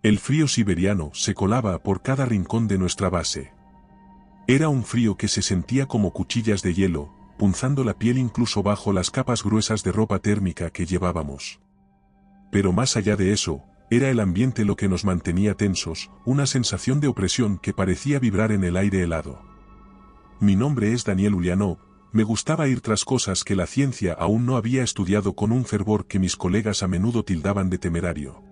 El frío siberiano se colaba por cada rincón de nuestra base. Era un frío que se sentía como cuchillas de hielo, punzando la piel incluso bajo las capas gruesas de ropa térmica que llevábamos. Pero más allá de eso, era el ambiente lo que nos mantenía tensos, una sensación de opresión que parecía vibrar en el aire helado. Mi nombre es Daniel Ulyanov. Me gustaba ir tras cosas que la ciencia aún no había estudiado con un fervor que mis colegas a menudo tildaban de temerario.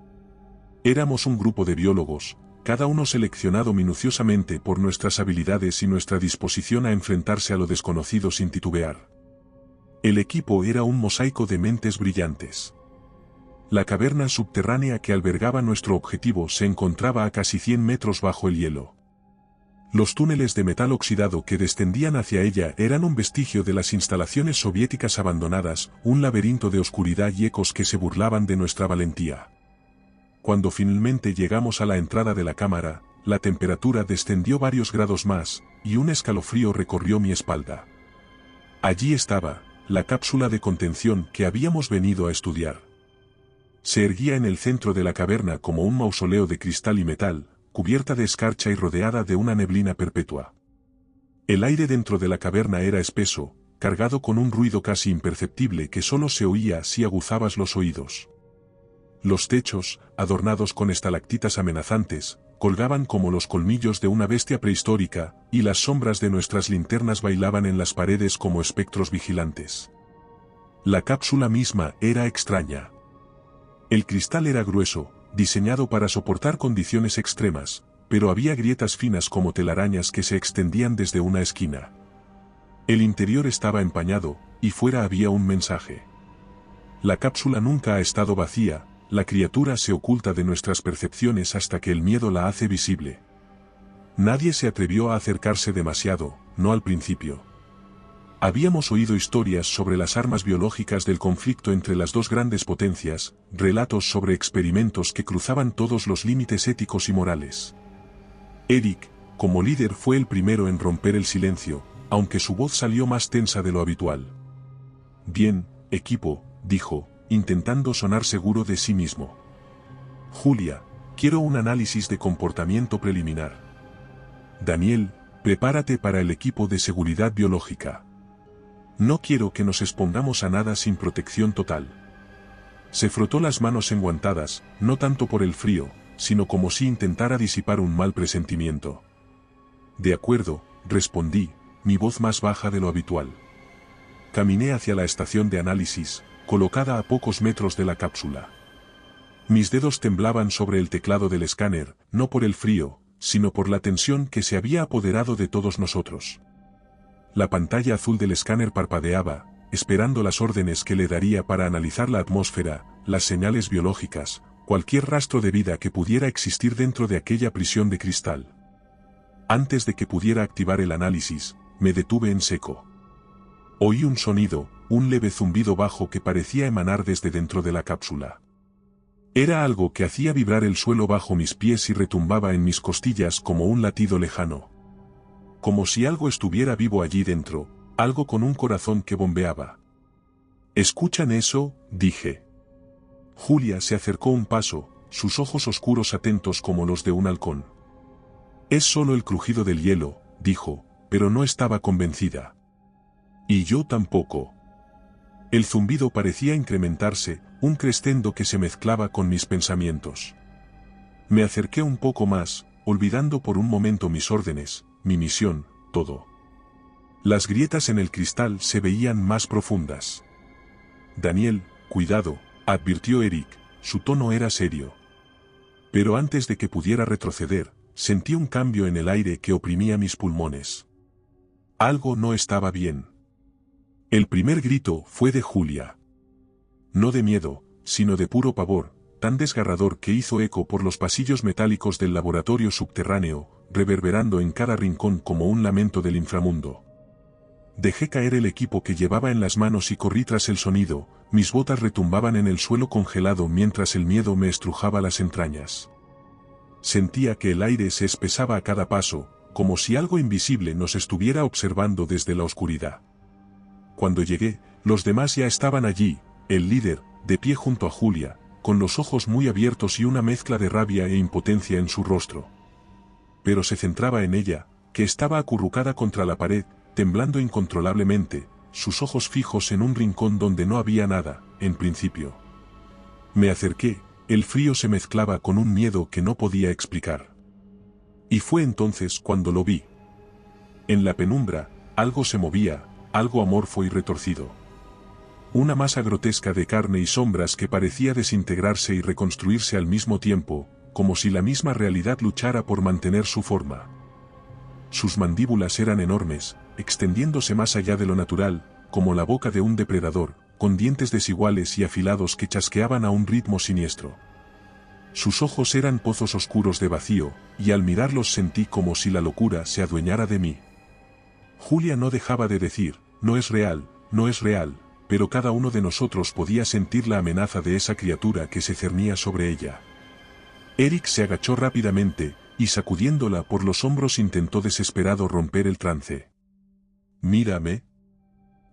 Éramos un grupo de biólogos, cada uno seleccionado minuciosamente por nuestras habilidades y nuestra disposición a enfrentarse a lo desconocido sin titubear. El equipo era un mosaico de mentes brillantes. La caverna subterránea que albergaba nuestro objetivo se encontraba a casi 100 metros bajo el hielo. Los túneles de metal oxidado que descendían hacia ella eran un vestigio de las instalaciones soviéticas abandonadas, un laberinto de oscuridad y ecos que se burlaban de nuestra valentía. Cuando finalmente llegamos a la entrada de la cámara, la temperatura descendió varios grados más, y un escalofrío recorrió mi espalda. Allí estaba, la cápsula de contención que habíamos venido a estudiar. Se erguía en el centro de la caverna como un mausoleo de cristal y metal, cubierta de escarcha y rodeada de una neblina perpetua. El aire dentro de la caverna era espeso, cargado con un ruido casi imperceptible que solo se oía si aguzabas los oídos. Los techos, adornados con estalactitas amenazantes, colgaban como los colmillos de una bestia prehistórica, y las sombras de nuestras linternas bailaban en las paredes como espectros vigilantes. La cápsula misma era extraña. El cristal era grueso, diseñado para soportar condiciones extremas, pero había grietas finas como telarañas que se extendían desde una esquina. El interior estaba empañado, y fuera había un mensaje. La cápsula nunca ha estado vacía, la criatura se oculta de nuestras percepciones hasta que el miedo la hace visible. Nadie se atrevió a acercarse demasiado, no al principio. Habíamos oído historias sobre las armas biológicas del conflicto entre las dos grandes potencias, relatos sobre experimentos que cruzaban todos los límites éticos y morales. Eric, como líder, fue el primero en romper el silencio, aunque su voz salió más tensa de lo habitual. «Bien, equipo», dijo, intentando sonar seguro de sí mismo. «Julia, quiero un análisis de comportamiento preliminar. Daniel, prepárate para el equipo de seguridad biológica. No quiero que nos expongamos a nada sin protección total». Se frotó las manos enguantadas, no tanto por el frío, sino como si intentara disipar un mal presentimiento. «De acuerdo», respondí, mi voz más baja de lo habitual. Caminé hacia la estación de análisis, colocada a pocos metros de la cápsula. Mis dedos temblaban sobre el teclado del escáner, no por el frío, sino por la tensión que se había apoderado de todos nosotros. La pantalla azul del escáner parpadeaba, esperando las órdenes que le daría para analizar la atmósfera, las señales biológicas, cualquier rastro de vida que pudiera existir dentro de aquella prisión de cristal. Antes de que pudiera activar el análisis, me detuve en seco. Oí un sonido, un leve zumbido bajo que parecía emanar desde dentro de la cápsula. Era algo que hacía vibrar el suelo bajo mis pies y retumbaba en mis costillas como un latido lejano. Como si algo estuviera vivo allí dentro, algo con un corazón que bombeaba. «¿Escuchan eso?», dije. Julia se acercó un paso, sus ojos oscuros atentos como los de un halcón. «Es solo el crujido del hielo», dijo, pero no estaba convencida. Y yo tampoco. El zumbido parecía incrementarse, un crescendo que se mezclaba con mis pensamientos. Me acerqué un poco más, olvidando por un momento mis órdenes, mi misión, todo. Las grietas en el cristal se veían más profundas. «Daniel, cuidado», advirtió Eric, su tono era serio. Pero antes de que pudiera retroceder, sentí un cambio en el aire que oprimía mis pulmones. Algo no estaba bien. El primer grito fue de Julia. No de miedo, sino de puro pavor, tan desgarrador que hizo eco por los pasillos metálicos del laboratorio subterráneo, reverberando en cada rincón como un lamento del inframundo. Dejé caer el equipo que llevaba en las manos y corrí tras el sonido, mis botas retumbaban en el suelo congelado mientras el miedo me estrujaba las entrañas. Sentía que el aire se espesaba a cada paso, como si algo invisible nos estuviera observando desde la oscuridad. Cuando llegué, los demás ya estaban allí, el líder, de pie junto a Julia, con los ojos muy abiertos y una mezcla de rabia e impotencia en su rostro. Pero se centraba en ella, que estaba acurrucada contra la pared, temblando incontrolablemente, sus ojos fijos en un rincón donde no había nada, en principio. Me acerqué, el frío se mezclaba con un miedo que no podía explicar. Y fue entonces cuando lo vi. En la penumbra, algo se movía, algo amorfo y retorcido. Una masa grotesca de carne y sombras que parecía desintegrarse y reconstruirse al mismo tiempo, como si la misma realidad luchara por mantener su forma. Sus mandíbulas eran enormes, extendiéndose más allá de lo natural, como la boca de un depredador, con dientes desiguales y afilados que chasqueaban a un ritmo siniestro. Sus ojos eran pozos oscuros de vacío, y al mirarlos sentí como si la locura se adueñara de mí. Julia no dejaba de decir, no es real, no es real, pero cada uno de nosotros podía sentir la amenaza de esa criatura que se cernía sobre ella. Eric se agachó rápidamente, y sacudiéndola por los hombros intentó desesperado romper el trance. «Mírame.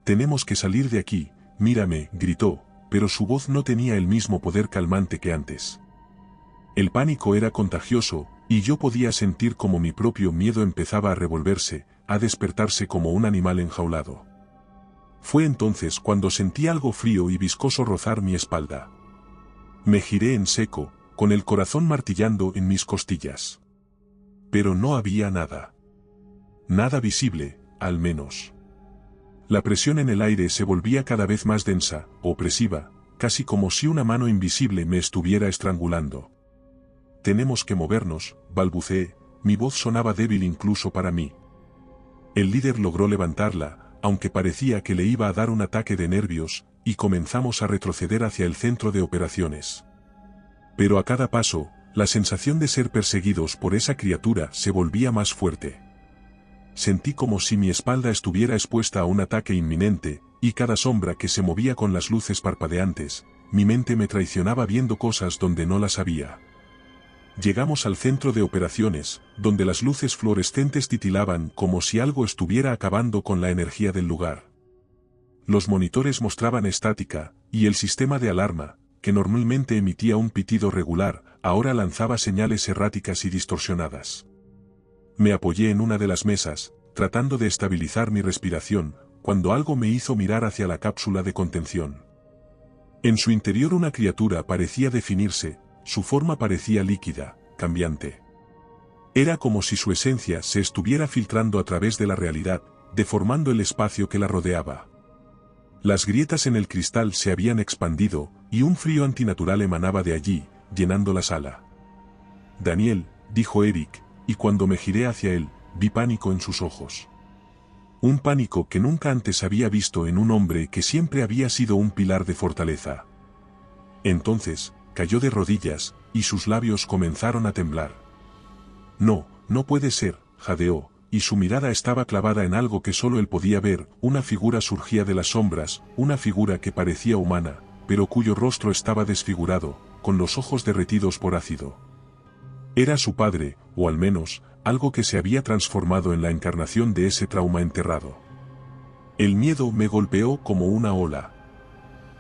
Tenemos que salir de aquí, mírame», gritó, pero su voz no tenía el mismo poder calmante que antes. El pánico era contagioso, y yo podía sentir como mi propio miedo empezaba a revolverse, a despertarse como un animal enjaulado. Fue entonces cuando sentí algo frío y viscoso rozar mi espalda. Me giré en seco, con el corazón martillando en mis costillas. Pero no había nada. Nada visible, al menos. La presión en el aire se volvía cada vez más densa, opresiva, casi como si una mano invisible me estuviera estrangulando. «Tenemos que movernos», balbuceé, mi voz sonaba débil incluso para mí. El líder logró levantarla, aunque parecía que le iba a dar un ataque de nervios, y comenzamos a retroceder hacia el centro de operaciones. Pero a cada paso, la sensación de ser perseguidos por esa criatura se volvía más fuerte. Sentí como si mi espalda estuviera expuesta a un ataque inminente, y cada sombra que se movía con las luces parpadeantes, mi mente me traicionaba viendo cosas donde no las había. Llegamos al centro de operaciones, donde las luces fluorescentes titilaban como si algo estuviera acabando con la energía del lugar. Los monitores mostraban estática, y el sistema de alarma, que normalmente emitía un pitido regular, ahora lanzaba señales erráticas y distorsionadas. Me apoyé en una de las mesas, tratando de estabilizar mi respiración, cuando algo me hizo mirar hacia la cápsula de contención. En su interior una criatura parecía definirse, su forma parecía líquida, cambiante. Era como si su esencia se estuviera filtrando a través de la realidad, deformando el espacio que la rodeaba. Las grietas en el cristal se habían expandido, y un frío antinatural emanaba de allí, llenando la sala. «Daniel», dijo Eric, y cuando me giré hacia él, vi pánico en sus ojos. Un pánico que nunca antes había visto en un hombre que siempre había sido un pilar de fortaleza. Entonces, cayó de rodillas, y sus labios comenzaron a temblar. «No, no puede ser», jadeó, y su mirada estaba clavada en algo que solo él podía ver, una figura surgía de las sombras, una figura que parecía humana, pero cuyo rostro estaba desfigurado, con los ojos derretidos por ácido. Era su padre, o al menos, algo que se había transformado en la encarnación de ese trauma enterrado. El miedo me golpeó como una ola.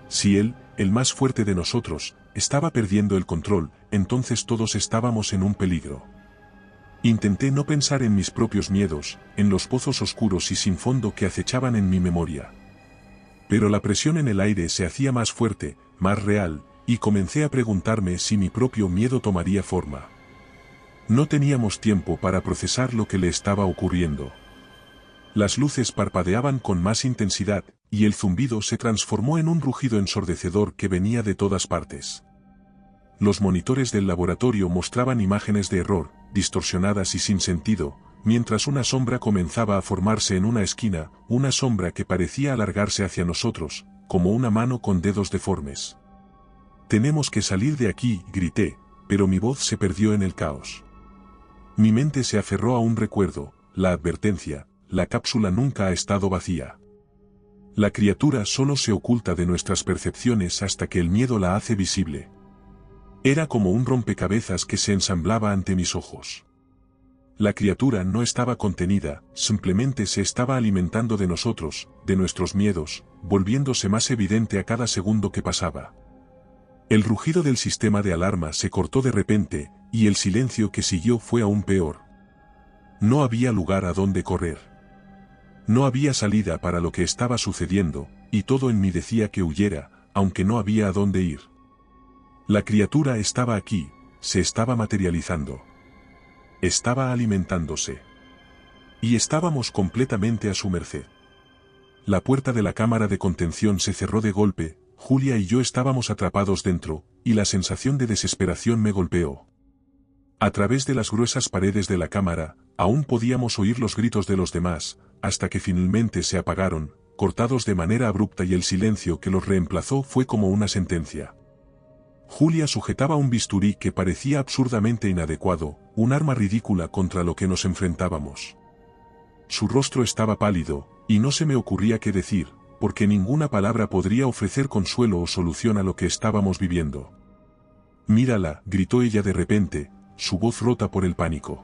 Si él, el más fuerte de nosotros, estaba perdiendo el control, entonces todos estábamos en un peligro. Intenté no pensar en mis propios miedos, en los pozos oscuros y sin fondo que acechaban en mi memoria. Pero la presión en el aire se hacía más fuerte, más real, y comencé a preguntarme si mi propio miedo tomaría forma. No teníamos tiempo para procesar lo que le estaba ocurriendo. Las luces parpadeaban con más intensidad, y el zumbido se transformó en un rugido ensordecedor que venía de todas partes. Los monitores del laboratorio mostraban imágenes de error, distorsionadas y sin sentido, mientras una sombra comenzaba a formarse en una esquina, una sombra que parecía alargarse hacia nosotros, como una mano con dedos deformes. «Tenemos que salir de aquí», grité, pero mi voz se perdió en el caos. Mi mente se aferró a un recuerdo, la advertencia: la cápsula nunca ha estado vacía. La criatura solo se oculta de nuestras percepciones hasta que el miedo la hace visible. Era como un rompecabezas que se ensamblaba ante mis ojos. La criatura no estaba contenida, simplemente se estaba alimentando de nosotros, de nuestros miedos, volviéndose más evidente a cada segundo que pasaba. El rugido del sistema de alarma se cortó de repente, y el silencio que siguió fue aún peor. No había lugar a donde correr. No había salida para lo que estaba sucediendo, y todo en mí decía que huyera, aunque no había a dónde ir. La criatura estaba aquí, se estaba materializando. Estaba alimentándose. Y estábamos completamente a su merced. La puerta de la cámara de contención se cerró de golpe, Julia y yo estábamos atrapados dentro, y la sensación de desesperación me golpeó. A través de las gruesas paredes de la cámara, aún podíamos oír los gritos de los demás, hasta que finalmente se apagaron, cortados de manera abrupta, y el silencio que los reemplazó fue como una sentencia. Julia sujetaba un bisturí que parecía absurdamente inadecuado, un arma ridícula contra lo que nos enfrentábamos. Su rostro estaba pálido, y no se me ocurría qué decir, porque ninguna palabra podría ofrecer consuelo o solución a lo que estábamos viviendo. «Mírala», gritó ella de repente, su voz rota por el pánico.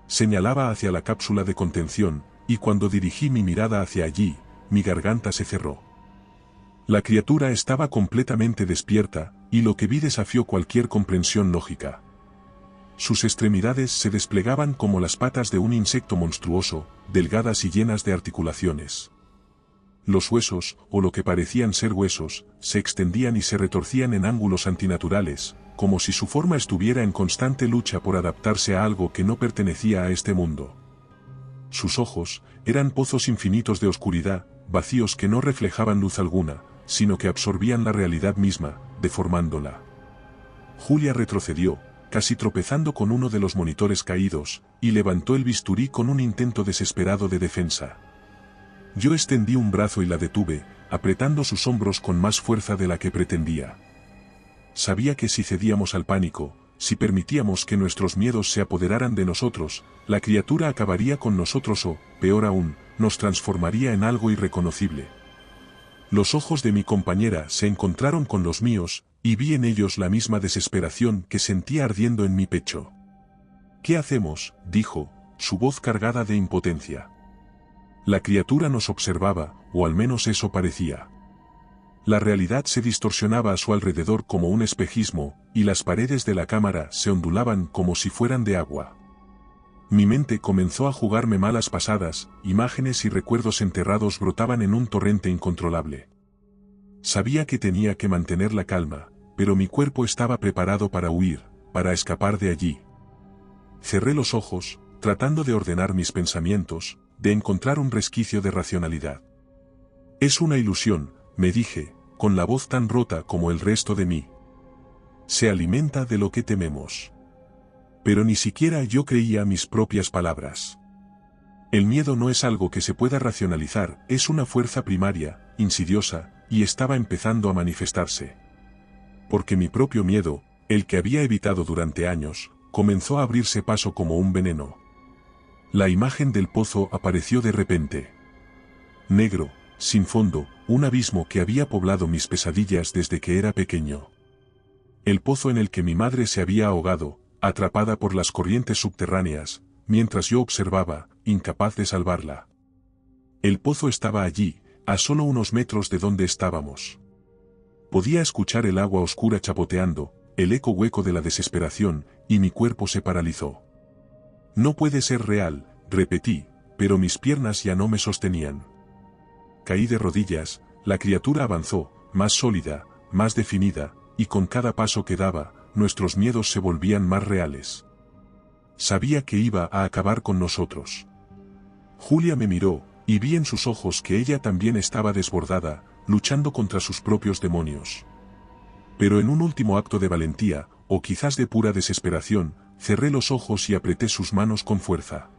Señalaba hacia la cápsula de contención, y cuando dirigí mi mirada hacia allí, mi garganta se cerró. La criatura estaba completamente despierta, y lo que vi desafió cualquier comprensión lógica. Sus extremidades se desplegaban como las patas de un insecto monstruoso, delgadas y llenas de articulaciones. Los huesos, o lo que parecían ser huesos, se extendían y se retorcían en ángulos antinaturales, como si su forma estuviera en constante lucha por adaptarse a algo que no pertenecía a este mundo. Sus ojos eran pozos infinitos de oscuridad, vacíos que no reflejaban luz alguna, sino que absorbían la realidad misma, deformándola. Julia retrocedió, casi tropezando con uno de los monitores caídos, y levantó el bisturí con un intento desesperado de defensa. Yo extendí un brazo y la detuve, apretando sus hombros con más fuerza de la que pretendía. Sabía que si cedíamos al pánico, si permitíamos que nuestros miedos se apoderaran de nosotros, la criatura acabaría con nosotros o, peor aún, nos transformaría en algo irreconocible. Los ojos de mi compañera se encontraron con los míos, y vi en ellos la misma desesperación que sentía ardiendo en mi pecho. «¿Qué hacemos?», dijo, su voz cargada de impotencia. La criatura nos observaba, o al menos eso parecía. La realidad se distorsionaba a su alrededor como un espejismo, y las paredes de la cámara se ondulaban como si fueran de agua. Mi mente comenzó a jugarme malas pasadas, imágenes y recuerdos enterrados brotaban en un torrente incontrolable. Sabía que tenía que mantener la calma, pero mi cuerpo estaba preparado para huir, para escapar de allí. Cerré los ojos, tratando de ordenar mis pensamientos, de encontrar un resquicio de racionalidad. «Es una ilusión», me dije, con la voz tan rota como el resto de mí. «Se alimenta de lo que tememos». Pero ni siquiera yo creía mis propias palabras. El miedo no es algo que se pueda racionalizar, es una fuerza primaria, insidiosa, y estaba empezando a manifestarse. Porque mi propio miedo, el que había evitado durante años, comenzó a abrirse paso como un veneno. La imagen del pozo apareció de repente. Negro, sin fondo, un abismo que había poblado mis pesadillas desde que era pequeño. El pozo en el que mi madre se había ahogado, atrapada por las corrientes subterráneas, mientras yo observaba, incapaz de salvarla. El pozo estaba allí, a solo unos metros de donde estábamos. Podía escuchar el agua oscura chapoteando, el eco hueco de la desesperación, y mi cuerpo se paralizó. «No puede ser real», repetí, pero mis piernas ya no me sostenían. Caí de rodillas, la criatura avanzó, más sólida, más definida, y con cada paso que daba, nuestros miedos se volvían más reales. Sabía que iba a acabar con nosotros. Julia me miró, y vi en sus ojos que ella también estaba desbordada, luchando contra sus propios demonios. Pero en un último acto de valentía, o quizás de pura desesperación, cerré los ojos y apreté sus manos con fuerza.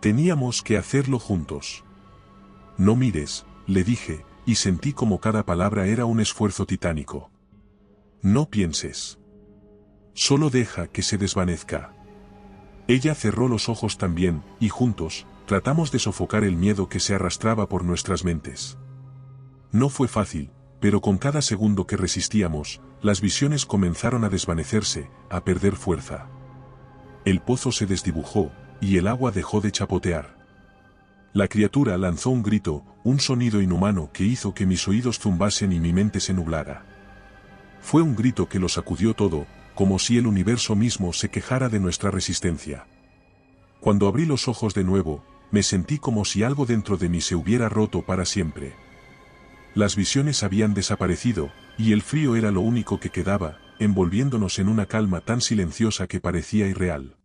Teníamos que hacerlo juntos. «No mires», le dije, y sentí como cada palabra era un esfuerzo titánico. «No pienses. Solo deja que se desvanezca». Ella cerró los ojos también, y juntos, tratamos de sofocar el miedo que se arrastraba por nuestras mentes. No fue fácil, pero con cada segundo que resistíamos, las visiones comenzaron a desvanecerse, a perder fuerza. El pozo se desdibujó, y el agua dejó de chapotear. La criatura lanzó un grito, un sonido inhumano que hizo que mis oídos zumbasen y mi mente se nublara. Fue un grito que lo sacudió todo, como si el universo mismo se quejara de nuestra resistencia. Cuando abrí los ojos de nuevo, me sentí como si algo dentro de mí se hubiera roto para siempre. Las visiones habían desaparecido, y el frío era lo único que quedaba, envolviéndonos en una calma tan silenciosa que parecía irreal.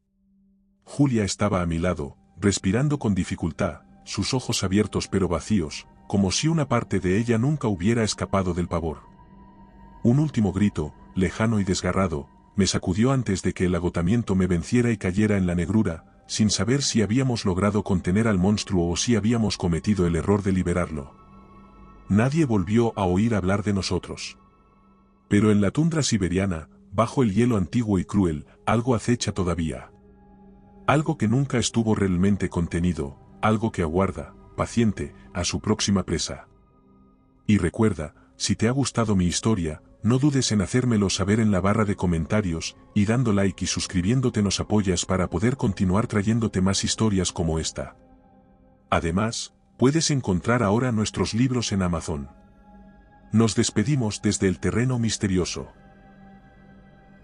Julia estaba a mi lado, respirando con dificultad, sus ojos abiertos pero vacíos, como si una parte de ella nunca hubiera escapado del pavor. Un último grito, lejano y desgarrado, me sacudió antes de que el agotamiento me venciera y cayera en la negrura, sin saber si habíamos logrado contener al monstruo o si habíamos cometido el error de liberarlo. Nadie volvió a oír hablar de nosotros. Pero en la tundra siberiana, bajo el hielo antiguo y cruel, algo acecha todavía. Algo que nunca estuvo realmente contenido, algo que aguarda, paciente, a su próxima presa. Y recuerda, si te ha gustado mi historia, no dudes en hacérmelo saber en la barra de comentarios, y dando like y suscribiéndote nos apoyas para poder continuar trayéndote más historias como esta. Además, puedes encontrar ahora nuestros libros en Amazon. Nos despedimos desde el terreno misterioso.